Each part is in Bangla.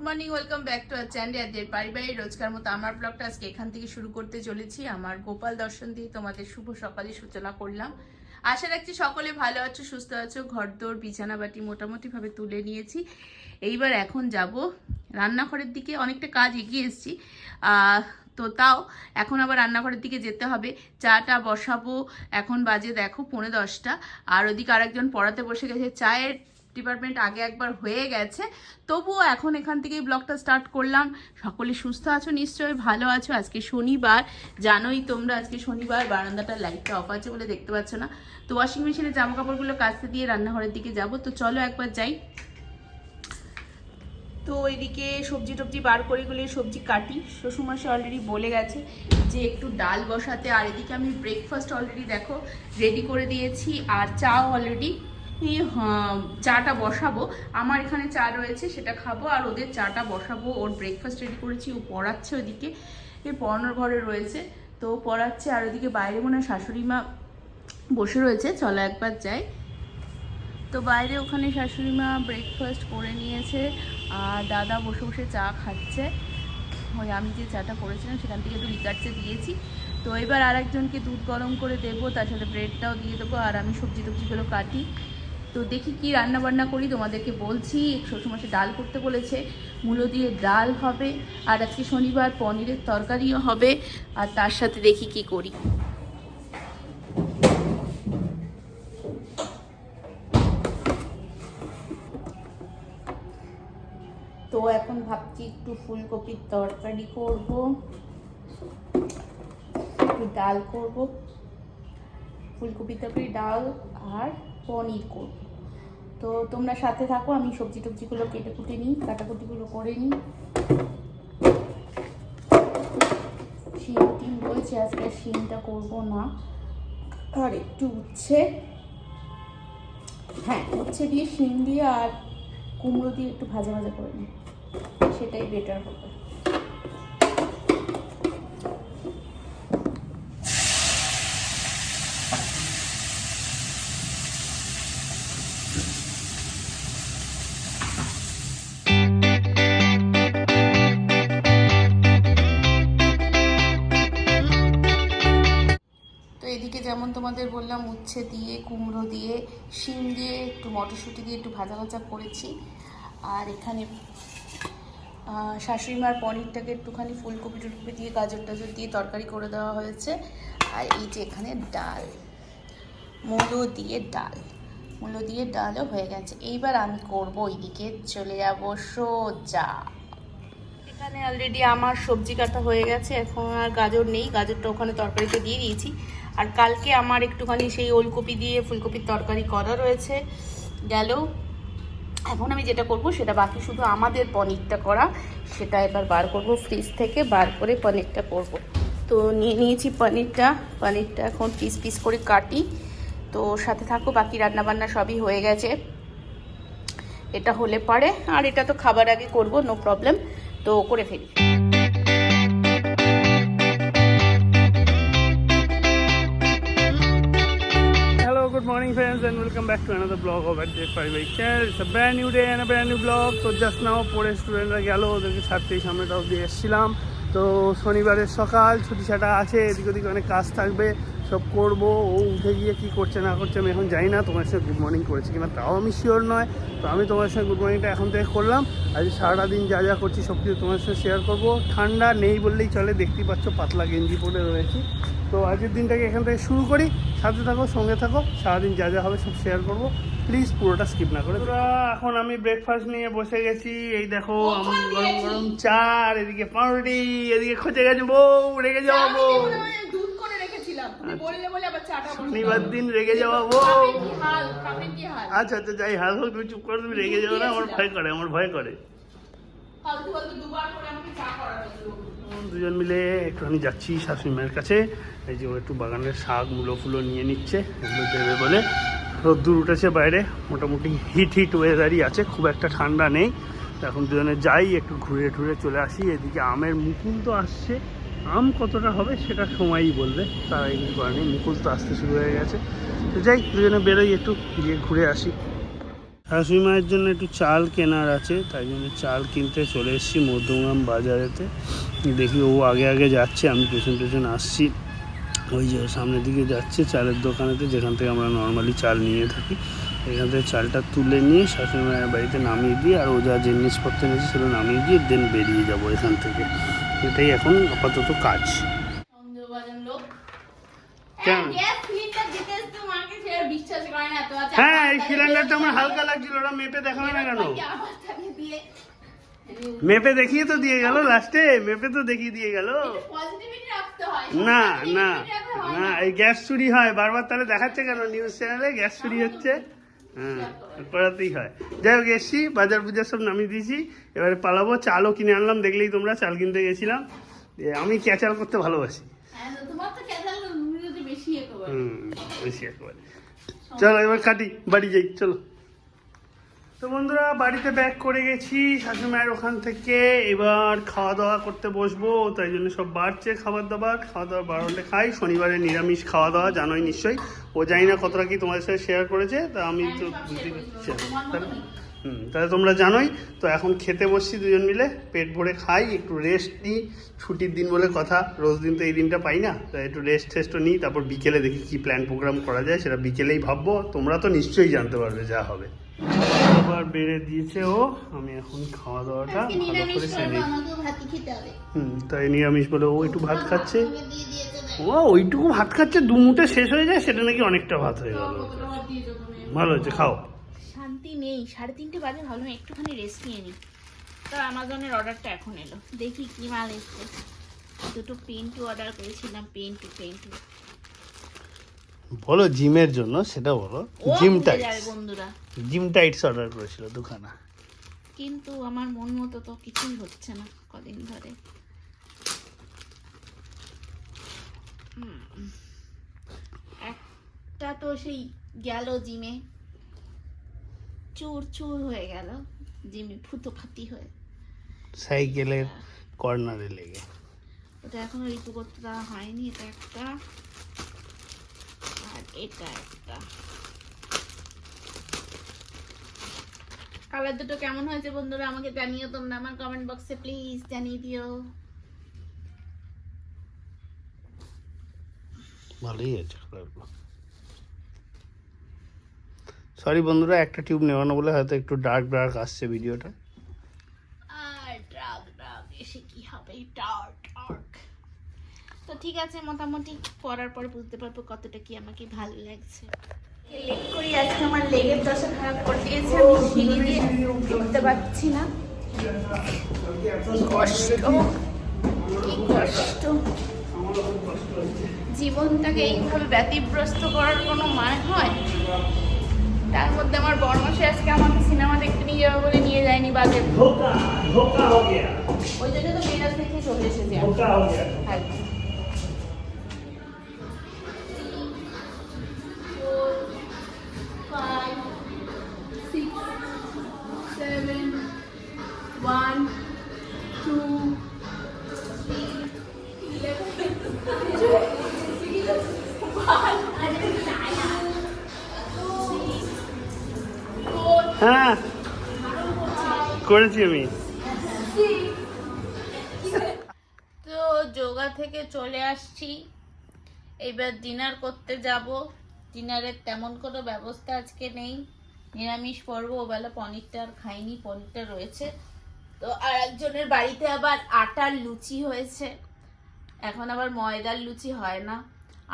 Morning, welcome back to our channel পারিবারিক রোজকার মতো আমার ব্লগটা আজকে এখান থেকে শুরু করতে চলেছি। আমার গোপাল দর্শন দিয়ে তোমাদের শুভ সকালে সূচনা করলাম। আশা রাখছি সকলে ভালো আছো, সুস্থ আছো। ঘরদোর বিছানা বাটি মোটামুটিভাবে তুলে নিয়েছি। এইবার এখন যাব রান্নাঘরের দিকে। অনেকটা কাজ এগিয়ে এসেছি, তো তাও এখন আবার রান্নাঘরের দিকে যেতে হবে। চাটা বসাবো। এখন বাজে দেখো 10:45, আর ওদিকে আরেকজন পড়াতে বসে গেছে। চায়ের ডিপার্টমেন্ট আগে একবার হয়ে গেছে, তবুও এখন এখান থেকেই ব্লগটা স্টার্ট করলাম। সকলে সুস্থ আছো, নিশ্চয়ই ভালো আছো। আজকে শনিবার, জানোই তোমরা, আজকে শনিবার। বারান্দাটার লাইটটা অফ আছে বলে দেখতে পাচ্ছ না। তো ওয়াশিং মেশিনে জামা কাপড়গুলো কাচতে দিয়ে রান্নাঘরের দিকে যাব। তো চলো একবার যাই। তো এইদিকে সবজি টবজি বার করে গুলো সবজি কাটি। শ্বশুরমশাই অলরেডি বলে গেছে যে একটু ডাল বসাতে। আর এদিকে আমি ব্রেকফাস্ট অলরেডি দেখো রেডি করে দিয়েছি, আর চাও অলরেডি চাটা বসাবো। আমার এখানে চা রয়েছে, সেটা খাবো, আর ওদের চাটা বসাবো। ওর ব্রেকফাস্ট রেডি করেছি, ও পড়াচ্ছে ওইদিকে, পড়ানোর ঘরে রয়েছে, তো পড়াচ্ছে। আর ওইদিকে বাইরে মনে হয় শাশুড়ি মা বসে রয়েছে, চলো একবার যাই। তো বাইরে ওখানে শাশুড়ি মা ব্রেকফাস্ট করে নিয়েছে, আর দাদা বসে বসে চা খাচ্ছে। ওই আমি যে চাটা করেছিলাম সেখান থেকে একটু লিকার চা দিয়েছি। তো এবার আর একজনকে দুধ গরম করে দেবো, তার সাথে ব্রেডটাও দিয়ে দেবো, আর আমি সবজি টবজিগুলো কাটি। তো দেখি কি রান্না বান্না করি, তোমাদেরকে বলছি। শ্বশুরমশাই ডাল করতে বলেছে, মূলো দিয়ে ডাল হবে, আর আজকে শনিবার পনিরের তরকারিও হবে, আর তার সাথে দেখি কি করি। তো এখন ভাবছি একটু ফুলকপির তরকারি করব, একটু ডাল করব, ফুলকপির তরকারি, ডাল আর পনির করব। তো তোমরা সাথে থাকো, আমি সবজি টবজিগুলো কেটে কুটে নিই, কাটাকুটিগুলো করে নিই। শিম টিম বলছে আজকে শিমটা করবো না, আর একটু উচ্ছে, হ্যাঁ উচ্ছে দিয়ে শিম দিয়ে আর কুমড়ো দিয়ে একটু ভাজা ভাজা করে নিই, সেটাই বেটার হবে। তো এদিকে যেমন তোমাদের বললাম, উচ্ছে দিয়ে, কুমড়ো দিয়ে, শিম দিয়ে, একটু মটরশুঁটি দিয়ে একটু ভাজা ভাজা করেছি। আর এখানে শাশুড়ি মার পনিরটাকে একটুখানি ফুলকপি টুলকপি দিয়ে, গাজর টাজর দিয়ে তরকারি করে দেওয়া হয়েছে। আর এই যে এখানে ডাল, মূলো দিয়ে ডালও হয়ে গেছে। এইবার আমি করব, ওইদিকে চলে যাব সোজা। এখানে অলরেডি আমার সবজি কাটা হয়ে গেছে, এখন আর গাজর নেই, গাজরটা ওখানে তরকারিতে দিয়ে দিয়েছি। আর কালকে আমার একটুখানি সেই ওলকপি দিয়ে ফুলকপির তরকারি করা রয়েছে, গেল। এখন আমি যেটা করব সেটা বাকি, শুধু আমাদের পনিরটা করা, সেটা এবার বার করব ফ্রিজ থেকে, বার করে পনিরটা করব। তো নিয়ে নিয়েছি পনিরটা এখন পিস পিস করে কাটি। তো সাথে থাকো, বাকি রান্নাবান্না সবই হয়ে গেছে। এটা হলে পারে, আর এটা তো খাবার আগে করব, নো প্রবলেম, তো করে ফেলি। Good morning friends and welcome back to another vlog of Adjust Paribarik channel. It's a brand new day and a brand new vlog. So just now পরে স্টুডেন্টরা গেল, ওদেরকে ছাড়তেই সামনেটাও দিয়ে এসেছিলাম। তো শনিবারের সকাল, ছুটি ছাটা আছে, এদিক ওদিকে অনেক কাজ থাকবে, সব করবো। ও উঠে গিয়ে কী করছে না করছে আমি এখন জানি না, তোমার সঙ্গে গুড মর্নিং করেছি কিনা তাও আমি শিওর নয়। তো আমি তোমার সঙ্গে গুড মর্নিংটা এখন থেকে করলাম। আজ সারাটা দিন যা যা করছি সব কিছু তোমার সঙ্গে শেয়ার করবো। ঠান্ডা নেই বললেই চলে, দেখতেই পাচ্ছ পাতলা গেঞ্জি পরে রয়েছি। তো আজকের দিনটাকে এখান থেকে শুরু করি, সাথে থাকো, সঙ্গে থাকো, সারাদিন যা যা হবে সব শেয়ার করবো, প্লিজ পুরোটা স্কিপ না করে। এখন আমি ব্রেকফাস্ট নিয়ে বসে গেছি, এই দেখো আমি গরম গরম চা, আর এদিকে পাউরুটি, এদিকে খোঁজে গেছে বউ, রেগে যাওয়া বউ, শনিবার দিন রেগে যাওয়া বউ। আচ্ছা আচ্ছা, যাই হাল হোক, তুমি চুপ করো, তুমি রেগে যাও না, আমার ভয় করে। দুজন মিলে একটুখানি যাচ্ছি শাশুড়ি মায়ের কাছে। এই যে ও একটু বাগানের শাক মূলো ফুলো নিয়ে নিচ্ছে, এগুলো দেবে বলে। রোদ্দুর উঠেছে বাইরে, মোটামুটি হিট ওয়েদারই আছে, খুব একটা ঠান্ডা নেই। এখন দুজনে যাই, একটু ঘুরে টুরে চলে আসি। এদিকে আমের মুকুল তো আসছে, আম কতটা হবে সেটা সময়ই বলবে, তারা কিছু করেনি, মুকুল তো আসতে শুরু হয়ে গেছে। তো যাই, দুজনে বেরোই, একটু গিয়ে ঘুরে আসি। শাশুড়ি মায়ের জন্য একটু চাল কেনার আছে, তাই জন্য চাল কিনতে চলে এসেছি মধ্যমগ্রাম বাজারেতে। দেখি ও আগে আগে যাচ্ছে, আমি পেছন পেছন আসছি। ওই যে সামনের দিকে যাচ্ছে চালের দোকানেতে, যেখান থেকে আমরা নর্মালি চাল নিয়ে থাকি। এখান থেকে চালটা তুলে নিয়ে শাশুড়ি মায়ের বাড়িতে নামিয়ে দিয়ে, আর ও যা জিনিসপত্র নিয়েছে সেগুলো নামিয়ে দিয়ে দেন বেরিয়ে যাবো এখান থেকে। এটাই এখন আপাতত কাজ। কেন? হ্যাঁ, এই সিলিন্ডারটা আমার হালকা লাগছিল, ওরা মেপে দেখাবে না কেন? মেপে দেখিয়ে তো দিয়ে গেল, লাস্টে মেপে তো দেখিয়ে দিয়ে গেল। না না না, এই গ্যাস চুরি হয় বারবার, তাহলে দেখাচ্ছে কেন নিউজ চ্যানেলে গ্যাস চুরি হচ্ছে? হ্যাঁ, করাতেই হয়। যাই হোক, এসছি, বাজার বুজার সব নামিয়ে দিয়েছি, এবারে পালাবো। চালও কিনে আনলাম, দেখলেই তোমরা, চাল কিনতে গেছিলাম। আমি ক্যাচাল করতে ভালোবাসি। বেশি একেবারে। চলো এবার কাটি, বাড়ি যাই, চলো। তো বন্ধুরা, বাড়িতে ব্যাক করে গেছি শাশুড়ি মায়ের ওখান থেকে। এবার খাওয়া দাওয়া করতে বসবো, তাই জন্য সব বাড়ছে খাবার দাবার। খাওয়া দাওয়া বার হলে খাই। শনিবারে নিরামিষ খাওয়া দাওয়া, জানোই নিশ্চয়ই। ও জানি না কতটা কি তোমাদের সাথে শেয়ার করেছে, তা আমি তো তাহলে তোমরা জানোই। তো এখন খেতে বসছি দুজন মিলে, পেট ভরে খাই, একটু রেস্ট নিই। ছুটির দিন বলে কথা, রোজ দিন তো এই দিনটা পাই না, তাই একটু রেস্ট টেস্টও নিই। তারপর বিকেলে দেখি কি প্ল্যান প্রোগ্রাম করা যায়, সেটা বিকেলেই ভাববো। তোমরা তো নিশ্চয়ই জানতে পারবে যা হবে। আবার বেড়ে দিয়েছে ও, আমি এখন খাওয়া দাওয়াটা ভালো করে সেরে। তাই নিরামিষ বলে ও একটু ভাত খাচ্ছে। ও ওইটুকু ভাত খাচ্ছে, দু মুঠে শেষ হয়ে যায়, সেটা নাকি অনেকটা ভাত হয়ে গেল। ভালো হয়েছে, খাও। শান্তি নেই, 3:30 বাজে, ভাবলাম একটুখানি রেস্ট নিয়ে নিই। তো আমাজনের অর্ডারটা এখন এলো, দেখি কি মাল এসছে। দুটো পেন্টু অর্ডার করেছিলাম, পেন্টু। বলো জিমের জন্য, সেটা বলো। জিম টাইটস, বন্ধুরা, জিম টাইটস অর্ডার করেছিল দুখানা। কিন্তু আমার মন মতো তো কিছুই হচ্ছে না কদিন ধরে। একটা তো সেই গেল জিমে, চুর হয়ে গেল জিমে, ফুটো ফাটি হয়ে সাইকেলের কর্নারে লেগে। ওটা এখনো ঋতু করতে দেওয়া হয়নি। এটা একটা, আর এটা একটা। কালার দুটো কেমন হয়েছে বন্ধুরা আমাকে জানিও তোমরা, আমার কমেন্ট বক্সে প্লিজ জানিয়ে দিও। ভালোই আছে কালারগুলো। সরি বন্ধুরা, একটা টিউব নেওয়ানো বলে হয়তো একটু ডার্ক আসছে ভিডিওটা। আর ডার্ক এসে কি হবে, ডার্ক। তো ঠিক আছে, মোটামুটি পরার পর বুঝতে পারবো কতটা কি আমাকে ভালো লাগছে। লেট করি, আজকে আমার লেগের দশা খারাপ করে দিয়েছে, আমি সিঁড়ি দিয়ে উঠতে পারছি না। কষ্ট। জীবনটাকে এইভাবে ব্যতিগ্রস্ত করার কোনো মানে হয়? তার মধ্যে আমার বড়মাসে আজকে আমাকে সিনেমা দেখতে নিয়ে যাবে বলে নিয়ে যায়নি বাজে। ওই জন্য তো মেরাজ দেখে চলে এসেছি। হ্যাঁ করেছি আমি। তো যোগা থেকে চলে আসছি, এবার ডিনার করতে যাব। ডিনারের তেমন কোনো ব্যবস্থা আজকে নেই, নিরামিষ পর্ব। ওবেলা পনিরটা আর খাইনি, পনিরটা রয়েছে। তো আর একজনের বাড়িতে আবার আটার লুচি হয়েছে, এখন আবার ময়দার লুচি হয় না,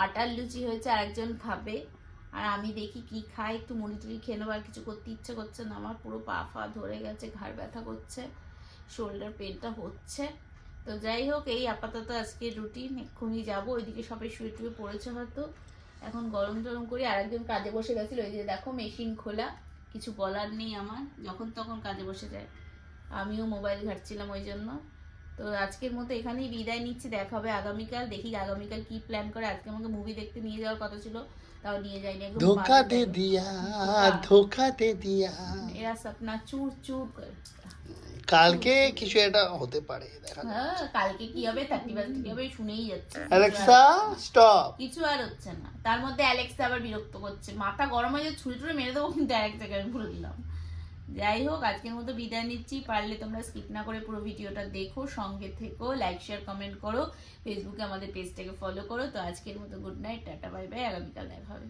আটার লুচি হয়েছে, আরেকজন খাবে। আর আমি দেখি কি খাই, একটু মুড়ি টুড়ি খেয়ে নেবো। আর কিছু করতে ইচ্ছে করছে না আমার, পুরো পা ফা ধরে গেছে, ঘাড় ব্যথা করছে, শোল্ডার পেনটা হচ্ছে। তো যাই হোক, এই আপাতত আজকে রুটিন। এক্ষুনি যাবো, ওইদিকে সবাই শুয়ে টুয়ে পড়েছে হয়তো, এখন গরম টরম করি। আরেকজন কাজে বসে গেছিল, ওই যে দেখো মেশিন খোলা, কিছু বলার নেই আমার, যখন তখন কাজে বসে যায়। আমিও মোবাইল ঘাঁটছিলাম ওই জন্য। তো আজকের মতো এখানেই বিদায় নিচ্ছি, দেখা হবে আগামীকাল। দেখি আগামীকাল কি প্ল্যান করে। আজকে আমাকে মুভি দেখতে নিয়ে যাওয়ার কথা ছিল, তাও নিয়ে যায়নি। ধোকা দে দিয়া এরা সপনা চুর করে। কালকে কিছু একটা হতে পারে, দেখা যাক। হ্যাঁ, কালকে কি হবে, 31 কি হবে শুনেই যাচ্ছে। অ্যালেক্সা স্টপ, কিছু আর হচ্ছে না। তার মধ্যে অ্যালেক্সা আবার বিরক্ত করছে, মাথা গরম হয়ে ছুরি টুরি মেরে দেবো, কিন্তু আরেক জায়গায় আমি ভুলে দিলাম। যাই হোক, আজকের মতো বিদায় নিচ্ছি। পারলে তোমরা স্কিপ না করে পুরো ভিডিওটা দেখো, সঙ্গে থেকো, লাইক শেয়ার কমেন্ট করো, ফেসবুকে আমাদের পেজটাকে ফলো করো। তো আজকের মতো good night, tata bye bye, আগামীকাল দেখা হবে।